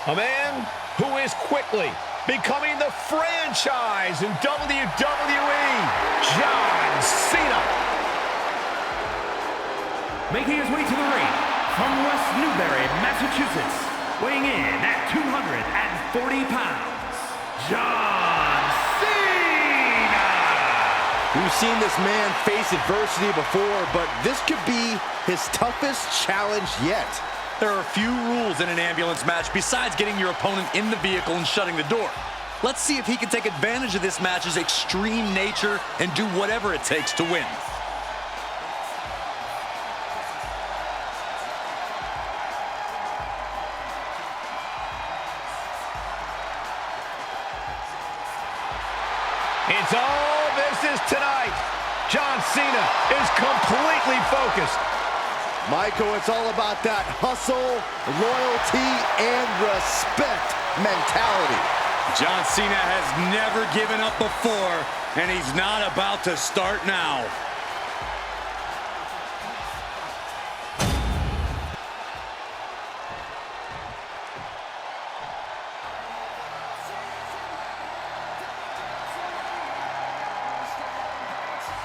A man who is quickly becoming the franchise in WWE, John Cena. Making his way to the ring from West Newbury, Massachusetts, weighing in at 240 pounds, John Cena! We've seen this man face adversity before, but this could be his toughest challenge yet. There are few rules in an ambulance match besides getting your opponent in the vehicle and shutting the door. Let's see if he can take advantage of this match's extreme nature and do whatever it takes to win. It's all business tonight. John Cena is completely focused. Michael, it's all about that hustle, loyalty, and respect mentality. John Cena has never given up before, and he's not about to start now.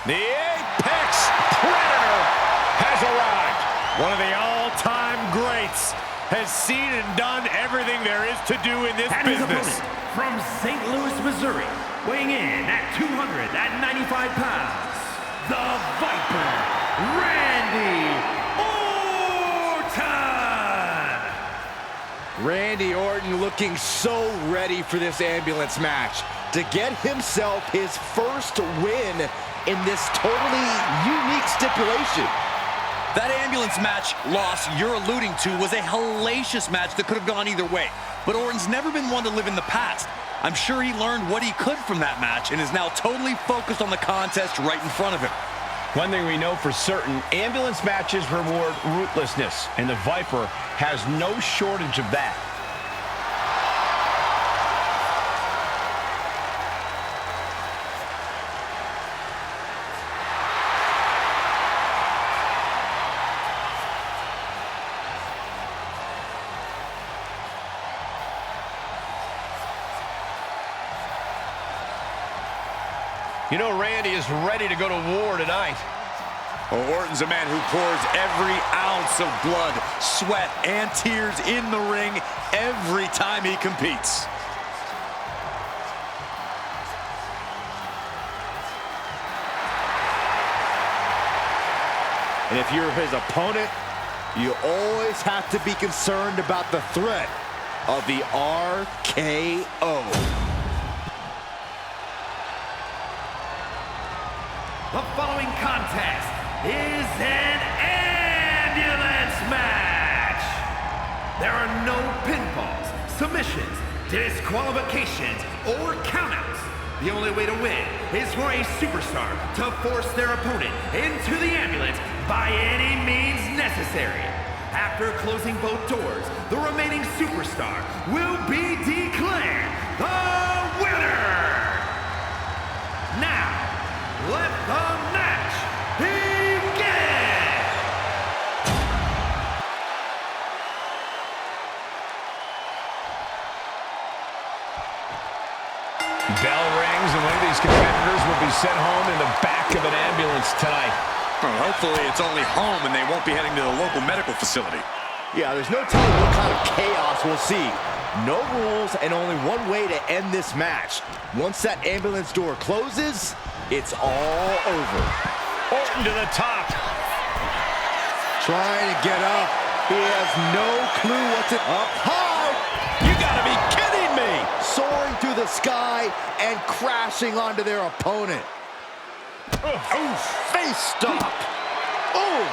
The Apex Predator has arrived. One of the all-time greats has seen and done everything there is to do in this business. His opponent from St. Louis, Missouri, weighing in at 295 pounds, the Viper, Randy Orton! Randy Orton looking so ready for this ambulance match to get himself his first win in this totally unique stipulation. That ambulance match loss you're alluding to was a hellacious match that could have gone either way. But Orton's never been one to live in the past. I'm sure he learned what he could from that match and is now totally focused on the contest right in front of him. One thing we know for certain, ambulance matches reward ruthlessness, and the Viper has no shortage of that. You know, Randy is ready to go to war tonight. Well, Orton's a man who pours every ounce of blood, sweat, and tears in the ring every time he competes. And if you're his opponent, you always have to be concerned about the threat of the RKO. The following contest is an ambulance match. There are no pinfalls, submissions, disqualifications, or countouts. The only way to win is for a superstar to force their opponent into the ambulance by any means necessary. After closing both doors, the remaining superstar will be declared the winner. Now, let the match begin! Bell rings, and one of these competitors will be sent home in the back of an ambulance tonight. Well, hopefully it's only home and they won't be heading to the local medical facility. Yeah, there's no telling what kind of chaos we'll see. No rules and only one way to end this match. Once that ambulance door closes, it's all over. Orton to the top. Trying to get up. He has no clue what's up high. You gotta be kidding me! Soaring through the sky and crashing onto their opponent. Oof, face stop. Oh!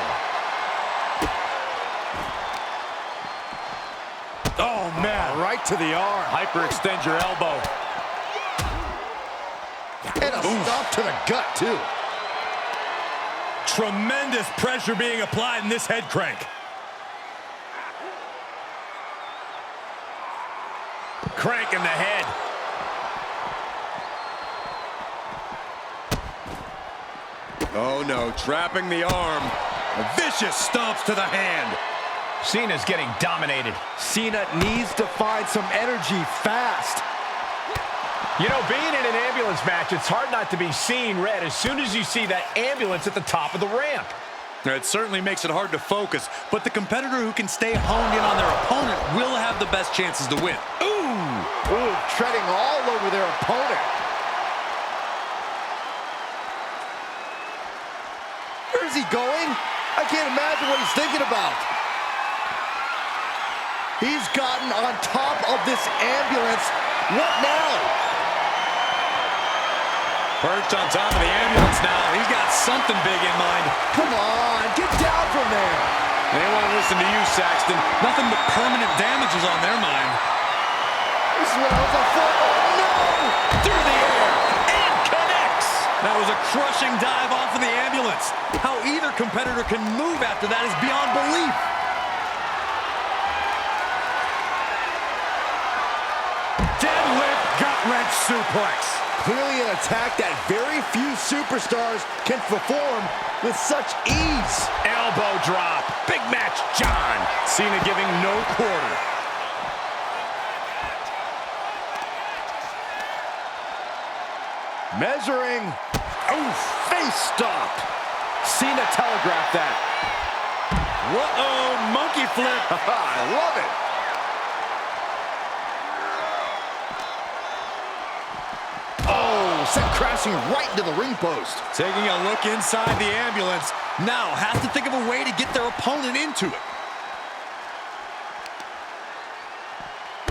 Oh, man, right to the arm. Hyperextend your elbow. And a stop to the gut, too. Tremendous pressure being applied in this head crank. Crank in the head. Oh no, trapping the arm. Vicious stomps to the hand. Cena's getting dominated. Cena needs to find some energy fast. You know, being in an ambulance match, it's hard not to be seeing red as soon as you see that ambulance at the top of the ramp. It certainly makes it hard to focus, but the competitor who can stay honed in on their opponent will have the best chances to win. Ooh, treading all over their opponent. Where's he going? I can't imagine what he's thinking about. He's gotten on top of this ambulance. What now? Perched on top of the ambulance now. He's got something big in mind. Come on, get down from there. They won't listen to you, Saxton. Nothing but permanent damage is on their mind. This is what I was on for. Oh, no! Through the air, and connects! That was a crushing dive off of the ambulance. How either competitor can move after that is beyond belief. Deadlift gut-wrench suplex. Clearly an attack that very few superstars can perform with such ease. Elbow drop. Big match, John. Cena giving no quarter. Measuring. Oof, face stop. Cena telegraphed that. Whoa, monkey flip. I love it. Oh, sent crashing right into the ring post. Taking a look inside the ambulance. Now has to think of a way to get their opponent into it.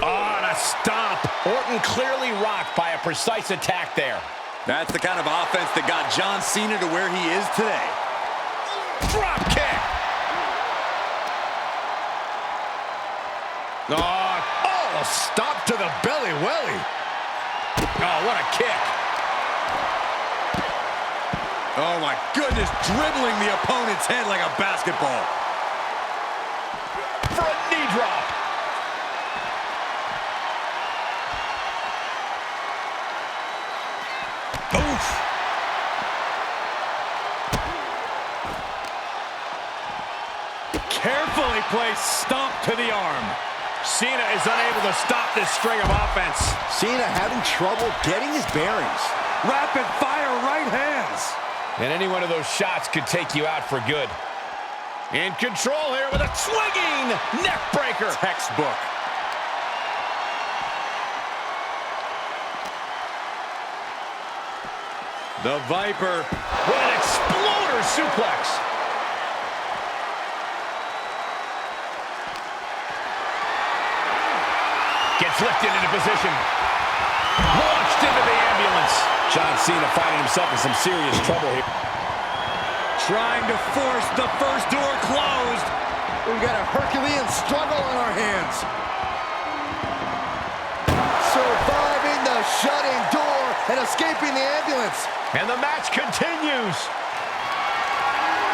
Oh, and a stomp. Orton clearly rocked by a precise attack there. That's the kind of offense that got John Cena to where he is today. Drop kick. Oh, stop to the belly welly. Oh, what a kick. Oh my goodness, dribbling the opponent's head like a basketball. For a knee drop. Oof. Carefully placed stomp to the arm. Cena is unable to stop this string of offense. Cena having trouble getting his bearings. Rapid fire right hands. And any one of those shots could take you out for good. In control here with a swinging neck breaker. Textbook. The Viper. What an exploder suplex. Gets lifted into position. Launched into the ambulance. John Cena finding himself in some serious trouble here. Trying to force the first door closed. We've got a Herculean struggle on our hands. Surviving the shut-in door and escaping the ambulance. And the match continues.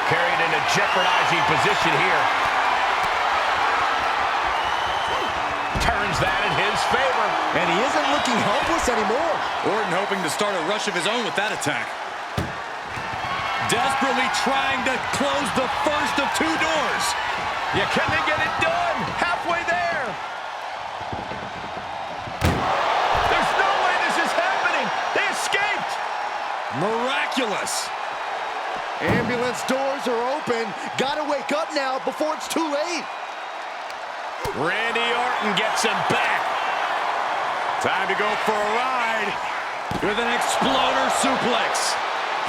Carried in a jeopardizing position here. Turns that in his favor. And he isn't looking helpless anymore. Orton hoping to start a rush of his own with that attack. Desperately trying to close the first of two doors. Yeah, can they get it done? Halfway there. There's no way this is happening. They escaped. Miraculous. Ambulance doors are open. Gotta wake up now before it's too late. Randy Orton gets him back. Time to go for a ride. With an exploder suplex.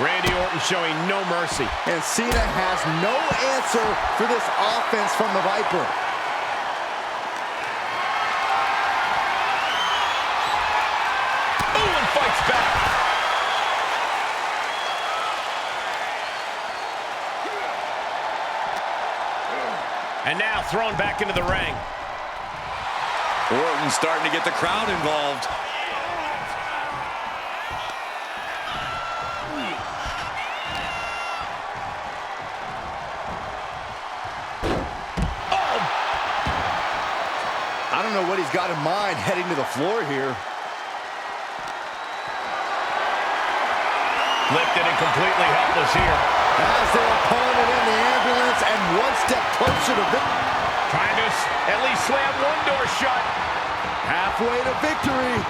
Randy Orton showing no mercy. And Cena has no answer for this offense from the Viper. Ooh, and fights back. And now thrown back into the ring. Orton starting to get the crowd involved. I don't know what he's got in mind heading to the floor here. Lifted and completely helpless here. As their opponent in the ambulance and one step closer to victory. Trying to at least slam one door shut. Halfway to victory.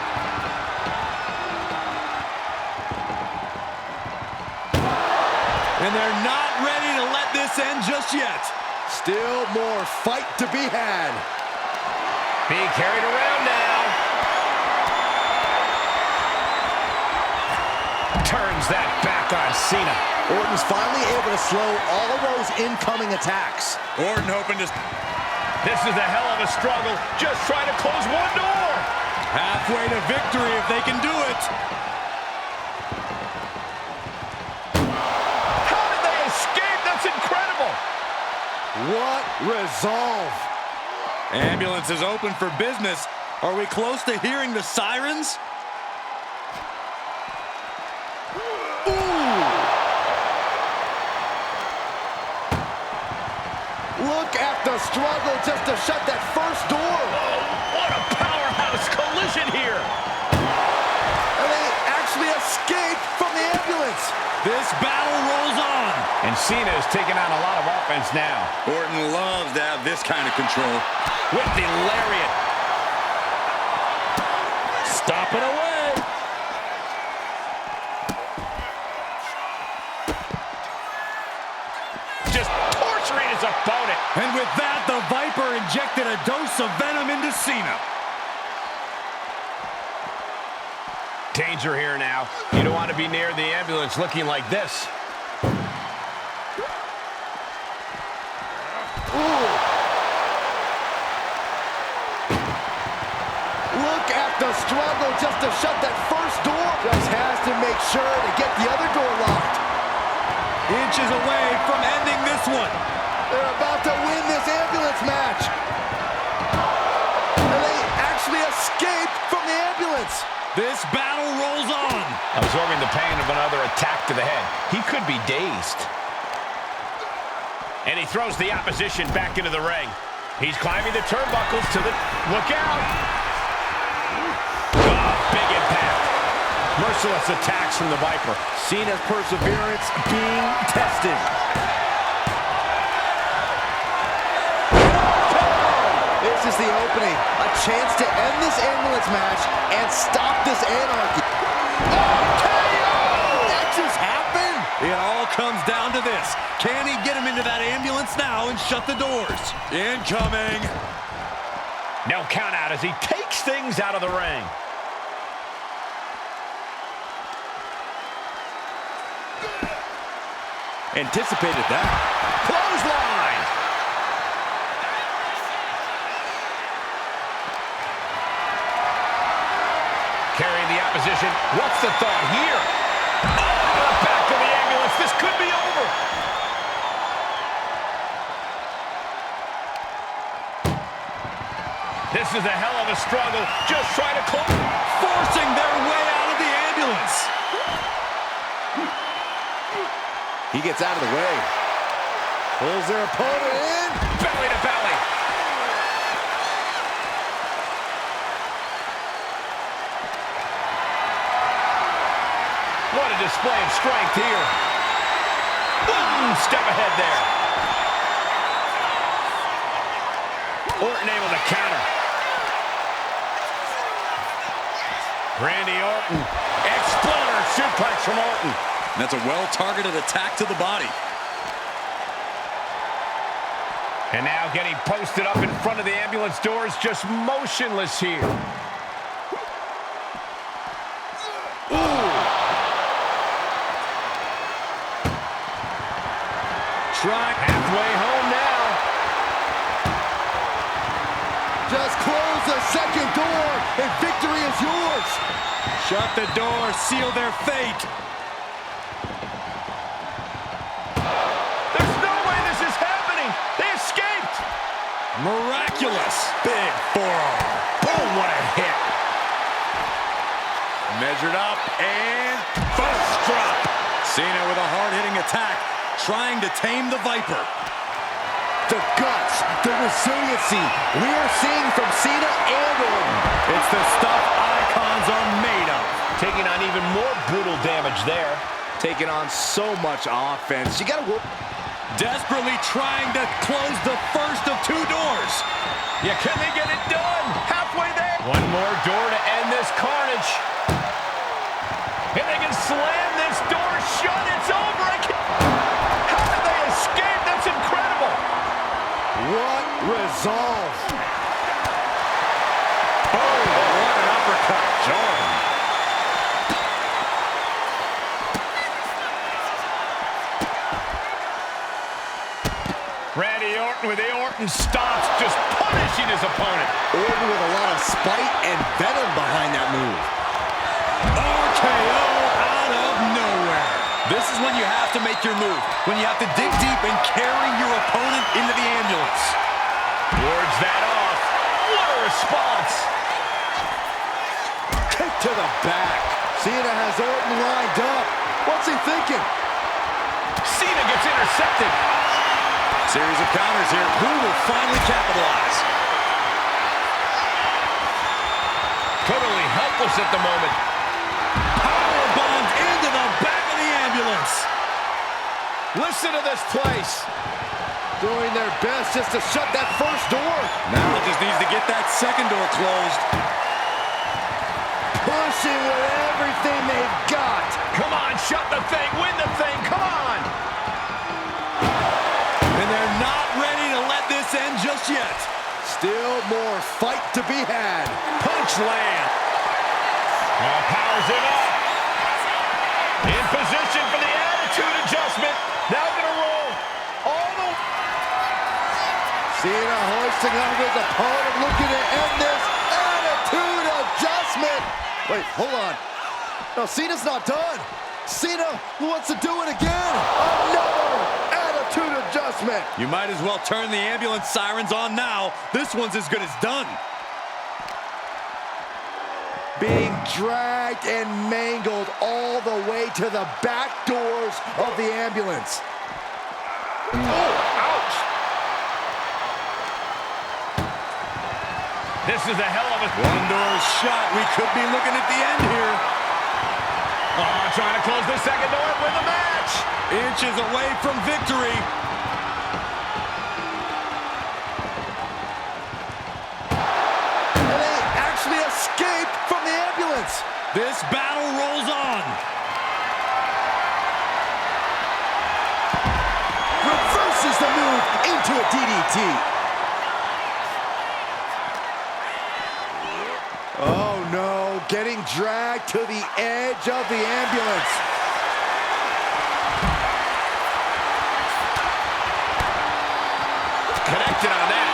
And they're not ready to let this end just yet. Still more fight to be had. Being carried around now. Turns that back on Cena. Orton's finally able to slow all of those incoming attacks. Orton hoping to... This is a hell of a struggle. Just trying to close one door. halfway to victory if they can do it. How did they escape? That's incredible. What resolve. Ambulance is open for business. Are we close to hearing the sirens? Look at the struggle just to shut that first door. Oh, what a powerhouse collision here. And they actually escaped from the ambulance. This battle rolls on. And Cena is taking on a lot of offense now. Orton loves to have this kind of control. With the lariat. Stop it away. Just torturing his opponent. And with that, the Viper injected a dose of venom into Cena. Danger here now. You don't want to be near the ambulance looking like this. Look at the struggle just to shut that first door. Just has to make sure to get the other door locked. Inches away from ending this one. They're about to win this ambulance match. And they actually escaped from the ambulance. This battle rolls on. Absorbing the pain of another attack to the head. He could be dazed. And he throws the opposition back into the ring. He's climbing the turnbuckles to the... Look out! Oh, big impact. Merciless attacks from the Viper. Cena's perseverance being tested. This is the opening. A chance to end this ambulance match and stop this anarchy. That just happened. It all comes down to this. Can he get him into that ambulance now and shut the doors? Incoming. No count out as he takes things out of the ring. Anticipated that. Clothesline. Carrying the opposition. What's the thought here? Oh, back to the ambulance. This could be over. This is a hell of a struggle. Just trying to close. Forcing their way out of the ambulance. He gets out of the way. Pulls their opponent in. Belly to belly. What a display of strength here. Step ahead there. Orton able to counter. Randy Orton. Exploder suplex from Orton. That's a well-targeted attack to the body. And now getting posted up in front of the ambulance doors, just motionless here. Try halfway home now. Just close the second door and victory is yours. Shut the door, seal their fate. There's no way this is happening. They escaped. Miraculous. Big forearm. Boom, what a hit. Measured up and first drop. Cena with a hard-hitting attack, trying to tame the Viper. The guts, the resiliency we are seeing from Cena and Orton. It's the stuff icons are made of. Taking on even more brutal damage there. Taking on so much offense. You gotta work. Desperately trying to close the first of two doors. Yeah, can they get it done? Halfway there. One more door to end this carnage. And they can slam this door shut. It's over. How did they escape? That's incredible. What resolve. Oh, what an uppercut, Jordan. Randy Orton with the Orton stops, just punishing his opponent. Orton with a lot of spite and venom behind that move. RKO out of nowhere. This is when you have to make your move. When you have to dig deep and carry your opponent into the ambulance. Wards that off. What a response. Kick to the back. Cena has Orton lined up. What's he thinking? Cena gets intercepted. Series of counters here. Who will finally capitalize? Totally helpless at the moment. Powerbomb into the back of the ambulance. Listen to this place. Doing their best just to shut that first door. Now just needs to get that second door closed. Pushing with everything they've got. Come on, shut the thing, win the thing, come on. And they're not ready to let this end just yet. Still more fight to be had. Punch land. Now powers it up. In position for the attitude adjustment. Now gonna roll all the... Cena hoisting up his opponent, looking to end this attitude adjustment. Wait, hold on. No, Cena's not done. Cena wants to do it again. Another attitude adjustment. You might as well turn the ambulance sirens on now. This one's as good as done. Being dragged and mangled all the way to the back doors of the ambulance. Oh, ouch. This is a hell of a... One door shot. We could be looking at the end here. Oh, trying to close the second door and win the match. Inches away from victory. And they actually escaped from the ambulance. This battle rolls on. Reverses the move into a DDT. Oh no, getting dragged to the edge of the ambulance. Connected on that.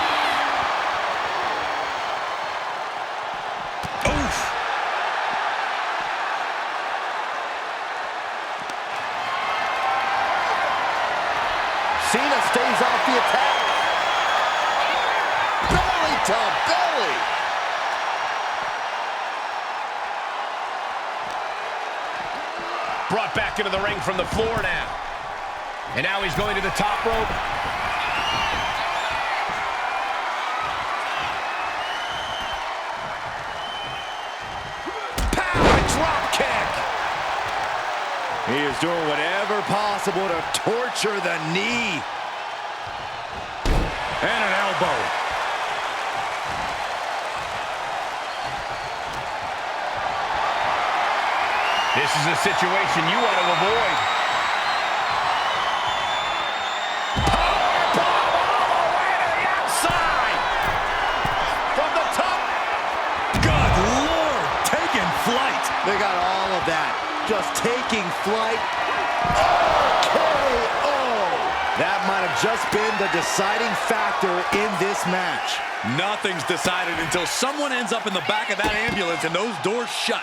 Oof. Cena stays off the attack. Belly to belly. Brought back into the ring from the floor now. And now he's going to the top rope. Power drop kick. He is doing whatever possible to torture the knee. And an elbow. This is a situation you want to avoid. Powerbomb all the way to the outside. From the top. Good Lord, taking flight. They got all of that. Just taking flight. RKO. That might have just been the deciding factor in this match. Nothing's decided until someone ends up in the back of that ambulance and those doors shut.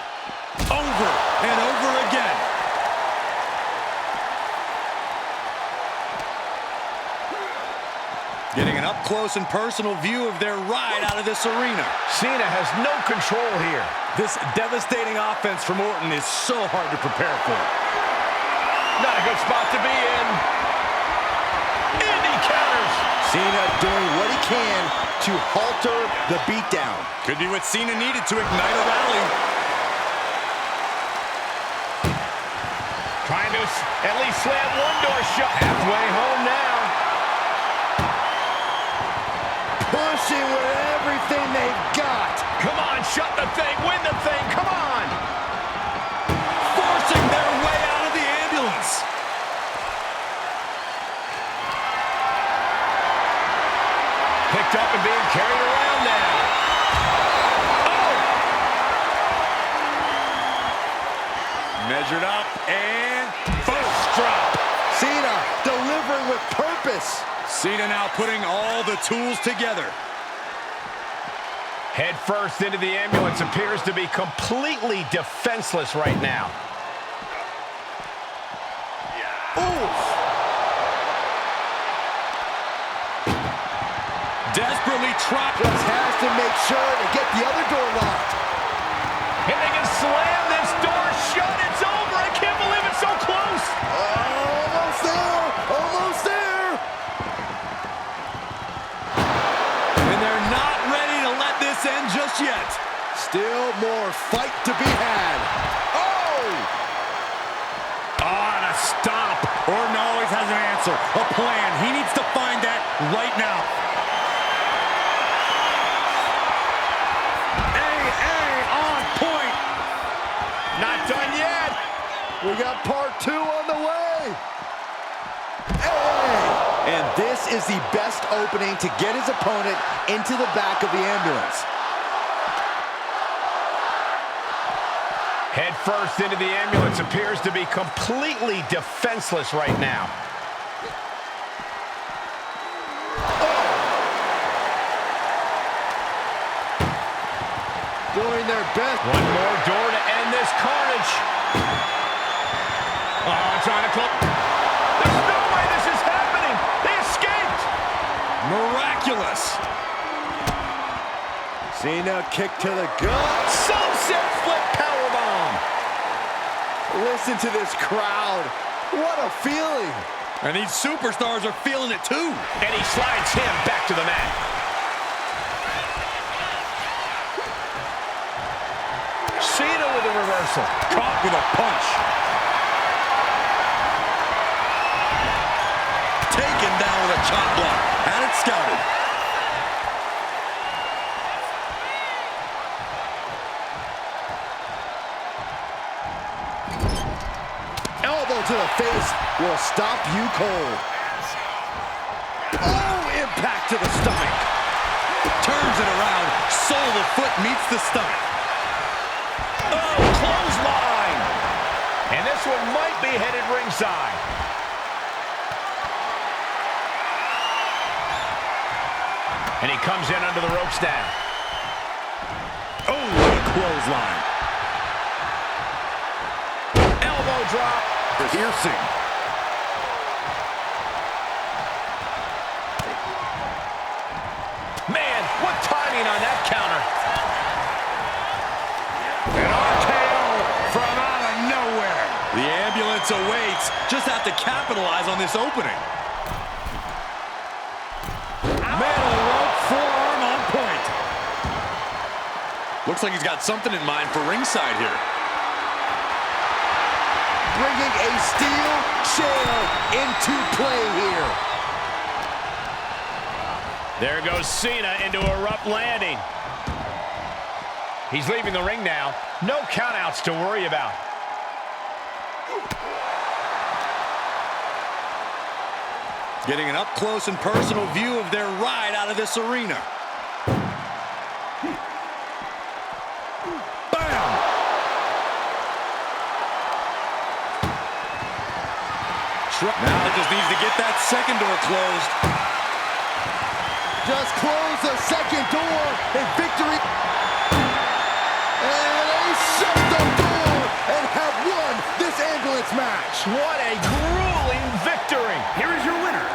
Over and over again. Getting an up-close and personal view of their ride out of this arena. Cena has no control here. This devastating offense from Orton is so hard to prepare for. Not a good spot to be in. And he counters. Cena doing what he can to halter the beatdown. Could be what Cena needed to ignite a rally. Trying to at least slam one door shut. Halfway home now. pushing with everything they've got. Come on, shut the thing, win the thing, come on! Forcing their way out of the ambulance. Picked up and being carried around now. Oh! Measured up and first drop. Cena delivering with purpose. Cena now putting all the tools together. Head first into the ambulance, appears to be completely defenseless right now. Desperately trapped. Just has to make sure to get the other door locked. And they can slam this door shut. It's over. I can't believe it's so close. Almost there. Almost there. And they're not ready to let this end just yet. Still more fight to be had. Oh! On a stomp. Orton always has an answer, a plan. He needs to find that right now. On point. Not done yet. We got part 2 on the way. Hey! And this is the best opening to get his opponent into the back of the ambulance. Head first into the ambulance, appears to be completely defenseless right now. Doing their best. One more door to end this carnage. Oh, trying to close. There's no way this is happening. They escaped. Miraculous. Cena kick to the gut. Sunset flip powerbomb. Listen to this crowd. What a feeling. And these superstars are feeling it too. And he slides him back to the mat. Cena with a reversal. Caught with a punch. Taken down with a chop block. Had it scouted. Elbow to the face will stop you cold. Oh, impact to the stomach. Turns it around. Sole of the foot meets the stomach. Oh, clothesline. And this one might be headed ringside. And he comes in under the ropes now. Oh, what a clothesline. Elbow drop. Piercing. Man, what timing on that counter. An RKO from out of nowhere. The ambulance awaits. Just have to capitalize on this opening. Metal rope forearm on point. Looks like he's got something in mind for ringside here. Bringing a steel chair into play here. There goes Cena into a rough landing. He's leaving the ring now. No countouts to worry about. Getting an up-close and personal view of their ride out of this arena. Bam! Now it just needs to get that second door closed. Just close the second door and victory. And they shut the door and have won this ambulance match. What a grueling victory. Here is your winner,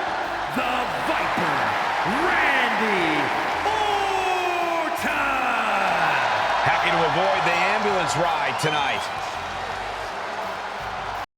the Viper, Randy Orton! Happy to avoid the ambulance ride tonight.